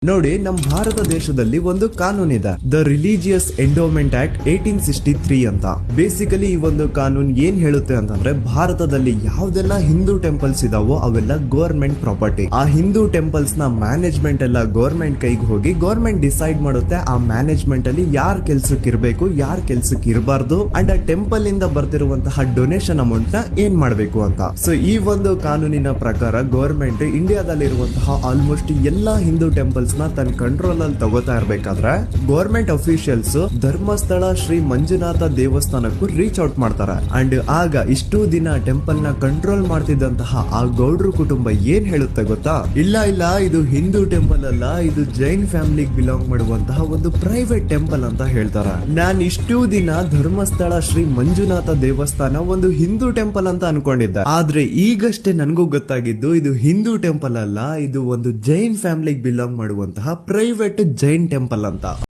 ನೋಡಿ, ನಮ್ಮ ಭಾರತ ದೇಶದಲ್ಲಿ ಒಂದು ಕಾನೂನಿದೆ, ದ ರಿಲಿಜಿಯಸ್ ಎಂಡೋಮೆಂಟ್ ಆಕ್ಟ್ 1863 ಅಂತ. ಬೇಸಿಕಲಿ ಈ ಒಂದು ಕಾನೂನು ಏನ್ ಹೇಳುತ್ತೆ ಅಂತಂದ್ರೆ, ಭಾರತದಲ್ಲಿ ಯಾವ್ದೆಲ್ಲ ಹಿಂದೂ ಟೆಂಪಲ್ಸ್ ಇದಾವೋ ಅವೆಲ್ಲ ಗವರ್ಮೆಂಟ್ ಪ್ರಾಪರ್ಟಿ. ಆ ಹಿಂದೂ ಟೆಂಪಲ್ಸ್ ನ ಮ್ಯಾನೇಜ್ಮೆಂಟ್ ಎಲ್ಲ ಗವರ್ಮೆಂಟ್ ಕೈಗೆ ಹೋಗಿ ಗವರ್ಮೆಂಟ್ ಡಿಸೈಡ್ ಮಾಡುತ್ತೆ ಆ ಮ್ಯಾನೇಜ್ಮೆಂಟ್ ಅಲ್ಲಿ ಯಾರ್ ಕೆಲ್ಸಕ್ಕೆ ಇರಬೇಕು, ಯಾರ್ ಕೆಲ್ಸಕ್ಕೆ ಇರಬಾರ್ದು, ಅಂಡ್ ಆ ಟೆಂಪಲ್ ಇಂದ ಬರ್ತಿರುವಂತಹ ಡೊನೇಷನ್ ಅಮೌಂಟ್ ನ ಏನ್ ಮಾಡ್ಬೇಕು ಅಂತ. ಸೊ ಈ ಒಂದು ಕಾನೂನಿನ ಪ್ರಕಾರ ಗವರ್ಮೆಂಟ್ ಇಂಡಿಯಾದಲ್ಲಿರುವಂತಹ ಆಲ್ಮೋಸ್ಟ್ ಎಲ್ಲಾ ಹಿಂದೂ ಟೆಂಪಲ್ಸ್ ನ ತನ್ನ ಕಂಟ್ರೋಲ್ ಅಲ್ಲಿ ತಗೋತಾ ಇರ್ಬೇಕಾದ್ರೆ ಗವರ್ಮೆಂಟ್ ಅಫಿಷಿಯಲ್ಸ್ ಧರ್ಮಸ್ಥಳ ಶ್ರೀ ಮಂಜುನಾಥ ದೇವಸ್ಥಾನಕ್ಕೂ ರೀಚ್ ಔಟ್ ಮಾಡ್ತಾರೆ. ಅಂಡ್ ಆಗ ಇಷ್ಟು ದಿನ ಟೆಂಪಲ್ ನ ಕಂಟ್ರೋಲ್ ಮಾಡ್ತಿದ್ದಂತಹ ಆ ಗೌಡ್ರು ಕುಟುಂಬ ಏನ್ ಹೇಳುತ್ತೆ ಗೊತ್ತಾ, ಇಲ್ಲ ಇಲ್ಲ ಇದು ಹಿಂದೂ ಟೆಂಪಲ್ ಅಲ್ಲ, ಇದು ಜೈನ್ ಫ್ಯಾಮಿಲಿಗೆ ಬಿಲಾಂಗ್ ಮಾಡುವಂತಹ ಒಂದು ಪ್ರೈವೇಟ್ ಟೆಂಪಲ್ ಅಂತ ಹೇಳ್ತಾರೆ. ನಾನ್ ಇಷ್ಟು ದಿನ ಧರ್ಮಸ್ಥಳ ಶ್ರೀ ಮಂಜುನಾಥ ದೇವಸ್ಥಾನ ಒಂದು ಹಿಂದೂ ಟೆಂಪಲ್ ಅಂತ ಅನ್ಕೊಂಡಿದ್ದೆ, ಆದ್ರೆ ಈಗಷ್ಟೇ ನನಗೂ ಗೊತ್ತಾಗಿದ್ದು ಇದು ಹಿಂದೂ ಟೆಂಪಲ್ ಅಲ್ಲ, ಇದು ಒಂದು ಜೈನ್ ಫ್ಯಾಮಿಲಿಗೆ ಬಿಲಾಂಗ್ ಮಾಡುವಂತಹ ಪ್ರೈವೇಟ್ ಜೈನ್ ಟೆಂಪಲ್ ಅಂತ.